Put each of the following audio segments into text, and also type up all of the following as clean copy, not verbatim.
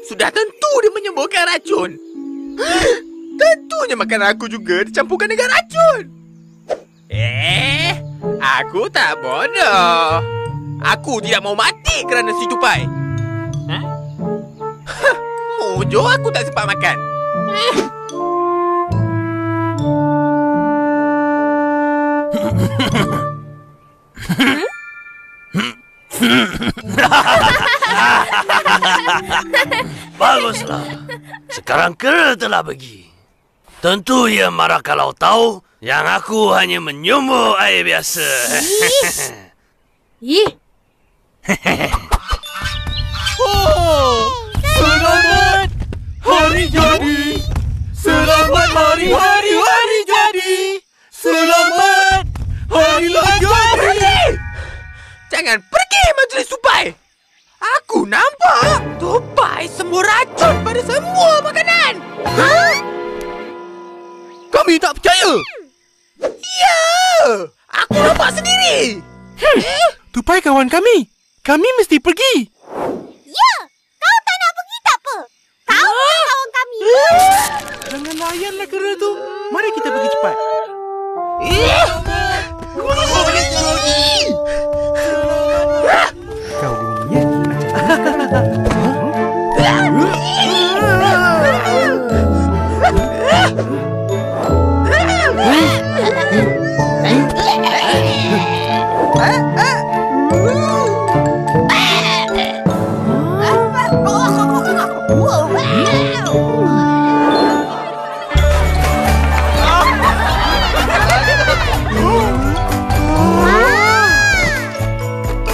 sudah tentu dia menyembuhkan racun. Tentunya makanan aku juga dicampurkan dengan racun. Aku tak bodoh. Aku tidak mau mati kerana si tupai. Mujo aku tak sempat makan. Baguslah. Sekarang Kera telah pergi. Tentu ia marah kalau tahu yang aku hanya menyumur air biasa. Oh, selamat hari jadi. Selamat hari jadi. Selamat hari jadi. Jangan pergi majlis tupai. Aku nampak tupai semua racun pada semua makanan. Kami tak percaya. Ya, aku nampak sendiri. Tupai kawan kami. Kami mesti pergi. Ya, kau tak nak pergi tak apa. Kau kawan kami. Jangan layanlah Kera tu. Mari kita pergi cepat. Kau bunyi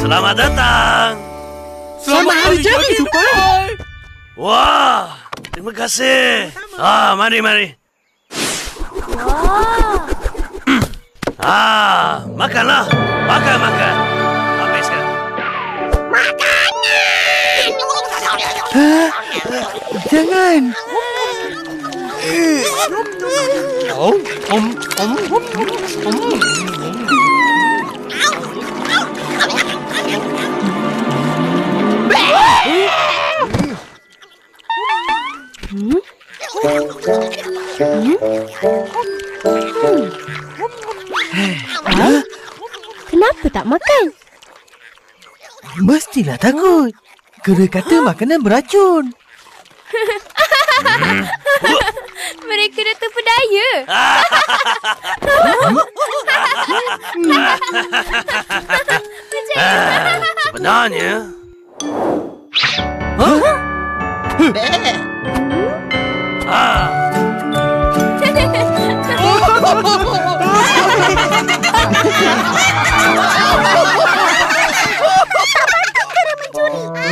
Selamat datang. Selamat hari jadi tupai. Wah, terima kasih. Mari. Makanlah. Makan. Habiskan. Jangan. Kenapa tak makan? Mestilah takut. Kera kata makanan beracun. Mereka dah terpedaya. Sebenarnya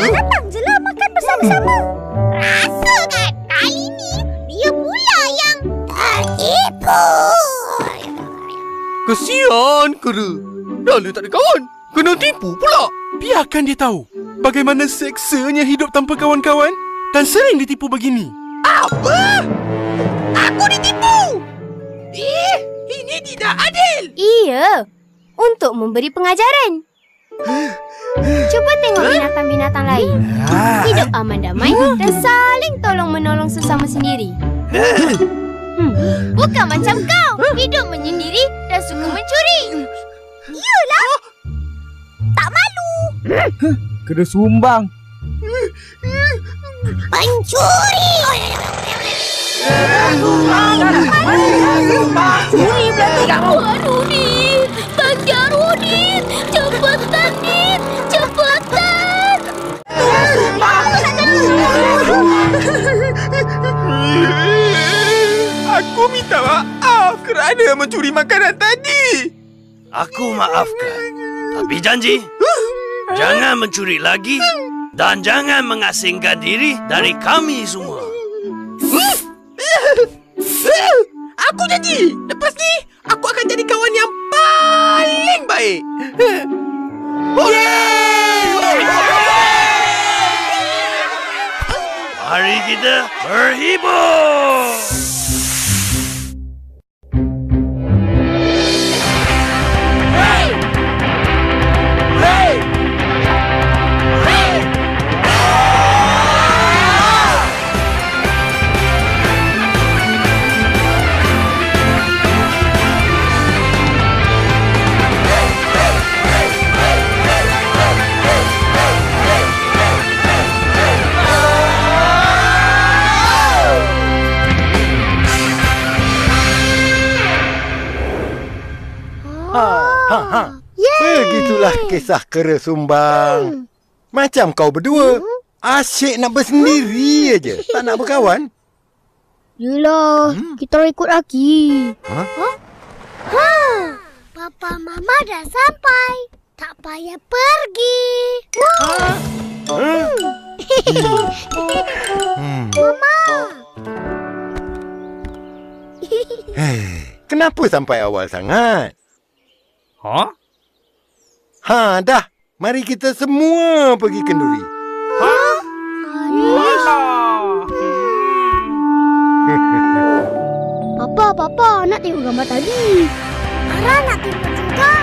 Datang je lah makan bersama-sama. Rasa kan kali ni dia pula yang tertipu. Kesian Kera. Dah tak ada kawan. Kena tipu pula. Biarkan dia tahu bagaimana seksanya hidup tanpa kawan-kawan dan sering ditipu begini. Apa? Aku ditipu? Ini tidak adil. Iya, untuk memberi pengajaran. Cuba tengok binatang-binatang lain. Hidup aman damai dan saling tolong-menolong sesama sendiri. Bukan macam kau, hidup menyendiri dan suka mencuri. Iyalah. Tak malu. Kena sumbang. Pencuri. Curi berarti kamu. Rudi, kejar Rudi. Cepetan, Dit. Cepetan. Aku minta maaf kerana mencuri makanan tadi. aku maafkan. Tapi janji, jangan mencuri lagi dan jangan mengasingkan diri dari kami semua. Aku janji, lepas ni aku akan jadi kawan yang paling baik. Mari kita berhibur. kisah kera sumbang. Macam kau berdua. Asyik nak bersendiri aja. Tak nak berkawan. Yelah, kita ikut lagi. Papa Mama dah sampai. Tak payah pergi. Mama. Kenapa sampai awal sangat? Dah. Mari kita semua pergi kenduri. Papa, nak tengok gambar tadi. Ara nak tengok juga.